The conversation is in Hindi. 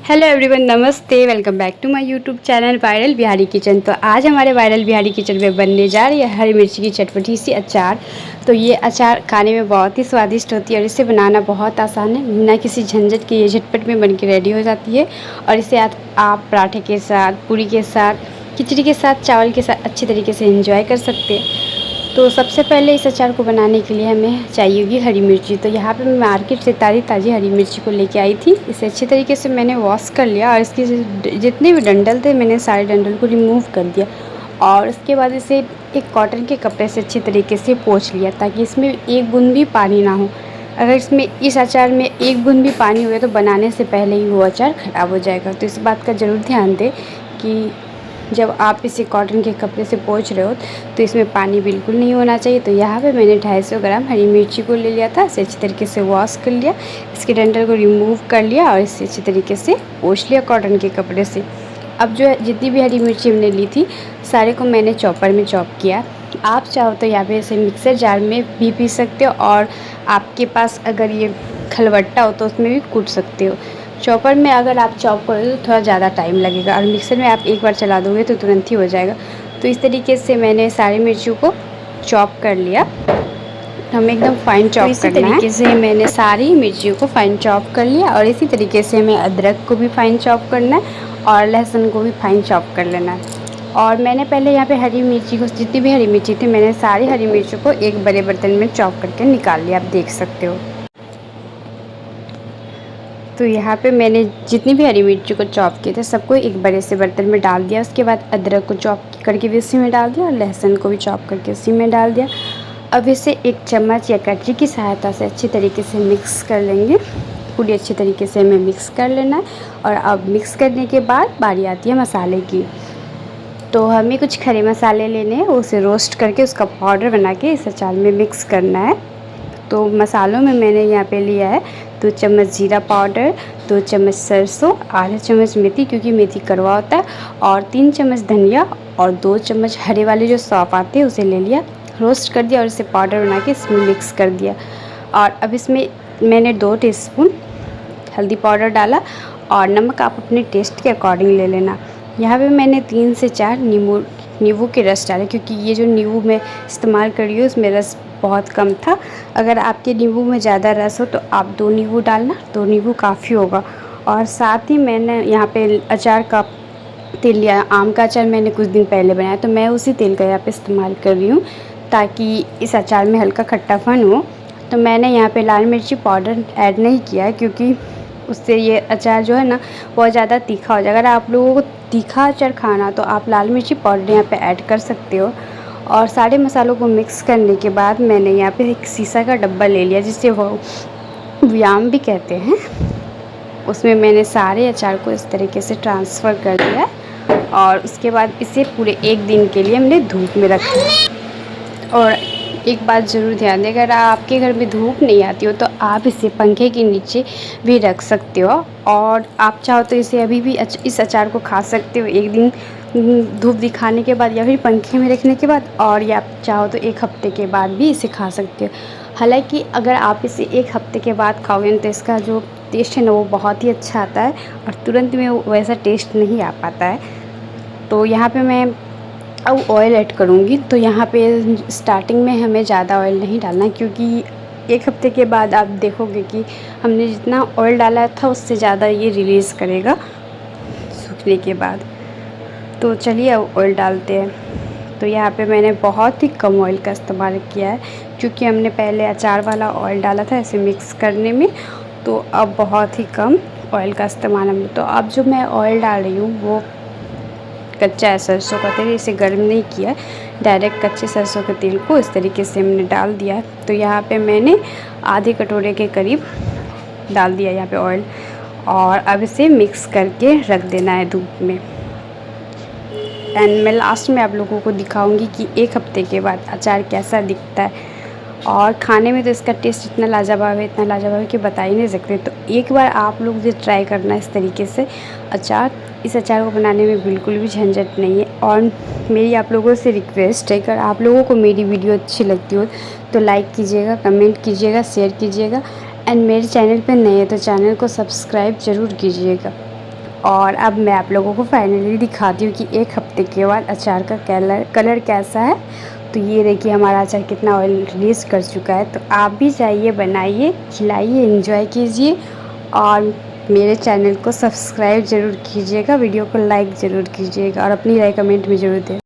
हेलो एवरीवन, नमस्ते। Welcome back to my YouTube channel viral Bihari kitchen. तो आज हमारे वायरल बिहारी किचन में बनने जा रही है हरी मिर्ची की चटपटी सी अचार। तो ये अचार खाने में बहुत ही स्वादिष्ट होती है और इसे बनाना बहुत आसान है। बिना किसी झंझट के ये झटपट में बन के रेडी हो जाती है और इसे आप पराठे के साथ, पूरी के साथ, खिचड़ी के साथ, चावल के साथ अच्छी तरीके से एंजॉय कर सकते हैं। तो सबसे पहले इस अचार को बनाने के लिए हमें चाहिए होगी हरी मिर्ची। तो यहाँ पे मैं मार्केट से ताज़ी हरी मिर्ची को लेके आई थी। इसे अच्छी तरीके से मैंने वॉश कर लिया और इसके जितने भी डंडल थे मैंने सारे डंडल को रिमूव कर दिया और उसके बाद इसे एक कॉटन के कपड़े से अच्छी तरीके से पोंछ लिया ताकि इसमें एक बूंद भी पानी ना हो। अगर इसमें इस अचार में एक बूंद भी पानी हुए तो बनाने से पहले ही वो अचार ख़राब हो जाएगा। तो इस बात का ज़रूर ध्यान दें कि जब आप इसे कॉटन के कपड़े से पोंछ रहे हो तो इसमें पानी बिल्कुल नहीं होना चाहिए। तो यहाँ पे मैंने 250 ग्राम हरी मिर्ची को ले लिया था। इसे अच्छी तरीके से वॉश कर लिया, इसके डंठल को रिमूव कर लिया और इसे अच्छी तरीके से पोंछ लिया कॉटन के कपड़े से। अब जो है जितनी भी हरी मिर्ची हमने ली थी सारे को मैंने चॉपर में चॉप किया। आप चाहो तो यहाँ पे इसे मिक्सर जार में भी पीस सकते हो और आपके पास अगर ये खलबट्टा हो तो उसमें भी कूट सकते हो। चॉपर में अगर आप चॉप करोगे तो थोड़ा ज़्यादा टाइम लगेगा और मिक्सर में आप एक बार चला दोगे तो तुरंत ही हो जाएगा। तो इस तरीके से मैंने सारी मिर्चियों को चॉप कर लिया। हमें एकदम फाइन चॉप करना है। इसी तरीके से मैंने सारी मिर्चियों को फाइन चॉप कर लिया और इसी तरीके से हमें अदरक को भी फाइन चॉप करना है और लहसुन को भी फाइन चॉप कर लेना है। और मैंने पहले यहाँ पे हरी मिर्ची को, जितनी भी हरी मिर्ची थी मैंने सारी हरी मिर्चियों को एक बड़े बर्तन में चॉप करके निकाल लिया। आप देख सकते हो। तो यहाँ पे मैंने जितनी भी हरी मिर्ची को चॉप किए थे सबको एक बड़े से बर्तन में डाल दिया। उसके बाद अदरक को चॉप करके भी उसी में डाल दिया और लहसुन को भी चॉप करके उसी में डाल दिया। अब इसे एक चम्मच या कटरी की सहायता से अच्छी तरीके से मिक्स कर लेंगे। पूरी अच्छी तरीके से हमें मिक्स कर लेना है। और अब मिक्स करने के बाद बारी आती है मसाले की। तो हमें कुछ खड़े मसाले लेने हैं, उसे रोस्ट करके उसका पाउडर बना के इस अचार में मिक्स करना है। तो मसालों में मैंने यहाँ पे लिया है 2 चम्मच जीरा पाउडर, 2 चम्मच सरसों, आधा चम्मच मेथी क्योंकि मेथी कड़वा होता है, और 3 चम्मच धनिया और 2 चम्मच हरे वाले जो सौंफ आते हैं उसे ले लिया, रोस्ट कर दिया और इसे पाउडर बना के इसमें मिक्स कर दिया। और अब इसमें मैंने 2 टीस्पून हल्दी पाउडर डाला और नमक आप अपने टेस्ट के अकॉर्डिंग ले लेना। यहाँ पे मैंने 3 से 4 नींबू के रस डाले क्योंकि ये जो नींबू मैं इस्तेमाल कर रही हूँ उसमें रस बहुत कम था। अगर आपके नींबू में ज़्यादा रस हो तो आप 2 नींबू डालना, 2 नींबू काफ़ी होगा। और साथ ही मैंने यहाँ पे अचार का तेल लिया। आम का अचार मैंने कुछ दिन पहले बनाया तो मैं उसी तेल का यहाँ पे इस्तेमाल कर रही हूँ ताकि इस अचार में हल्का खट्टापन हो। तो मैंने यहाँ पे लाल मिर्ची पाउडर ऐड नहीं किया है क्योंकि उससे ये अचार जो है ना बहुत ज़्यादा तीखा हो जाएगा। अगर आप लोगों को तीखा अचार खाना तो आप लाल मिर्ची पाउडर यहाँ पे ऐड कर सकते हो। और सारे मसालों को मिक्स करने के बाद मैंने यहाँ पे एक शीशा का डब्बा ले लिया जिसे वो व्याम भी कहते हैं। उसमें मैंने सारे अचार को इस तरीके से ट्रांसफ़र कर दिया और उसके बाद इसे पूरे 1 दिन के लिए हमने धूप में रखा। और एक बात ज़रूर ध्यान दें, अगर आपके घर में धूप नहीं आती हो तो आप इसे पंखे के नीचे भी रख सकते हो और आप चाहो तो इसे अभी भी इस अचार को खा सकते हो 1 दिन धूप दिखाने के बाद या फिर पंखे में रखने के बाद, और या चाहो तो 1 हफ्ते के बाद भी इसे खा सकते हो। हालांकि अगर आप इसे 1 हफ्ते के बाद खाओगे तो इसका जो टेस्ट है ना वो बहुत ही अच्छा आता है और तुरंत में वैसा टेस्ट नहीं आ पाता है। तो यहाँ पे मैं अब ऑयल ऐड करूँगी। तो यहाँ पे स्टार्टिंग में हमें ज़्यादा ऑयल नहीं डालना क्योंकि 1 हफ्ते के बाद आप देखोगे कि हमने जितना ऑयल डाला था उससे ज़्यादा ये रिलीज़ करेगा सूखने के बाद। तो चलिए अब ऑयल डालते हैं। तो यहाँ पे मैंने बहुत ही कम ऑयल का इस्तेमाल किया है क्योंकि हमने पहले अचार वाला ऑयल डाला था इसे मिक्स करने में। तो अब बहुत ही कम ऑयल का इस्तेमाल हमने। तो अब जो मैं ऑयल डाल रही हूँ वो कच्चा है सरसों का तेल, इसे गर्म नहीं किया, डायरेक्ट कच्चे सरसों के तेल को इस तरीके से हमने डाल दिया। तो यहाँ पे मैंने आधे कटोरे के करीब डाल दिया यहाँ पे ऑयल और अब इसे मिक्स करके रख देना है धूप में। एंड मैं लास्ट में आप लोगों को दिखाऊंगी कि 1 हफ्ते के बाद अचार कैसा दिखता है। और खाने में तो इसका टेस्ट इतना लाजवाब है कि बता ही नहीं सकते। तो एक बार आप लोग इसे ट्राई करना इस तरीके से अचार। इस अचार को बनाने में बिल्कुल भी झंझट नहीं है। और मेरी आप लोगों से रिक्वेस्ट है, अगर आप लोगों को मेरी वीडियो अच्छी लगती हो तो लाइक कीजिएगा, कमेंट कीजिएगा, शेयर कीजिएगा। एंड मेरे चैनल पर नए हैं तो चैनल को सब्सक्राइब ज़रूर कीजिएगा। और अब मैं आप लोगों को फाइनली दिखाती हूँ कि 1 हफ्ते के बाद अचार का कलर कैसा है। तो ये देखिए हमारा अचार कितना ऑयल रिलीज़ कर चुका है। तो आप भी जाइए, बनाइए, खिलाइए, एंजॉय कीजिए और मेरे चैनल को सब्सक्राइब ज़रूर कीजिएगा, वीडियो को लाइक ज़रूर कीजिएगा और अपनी राय कमेंट में ज़रूर दें।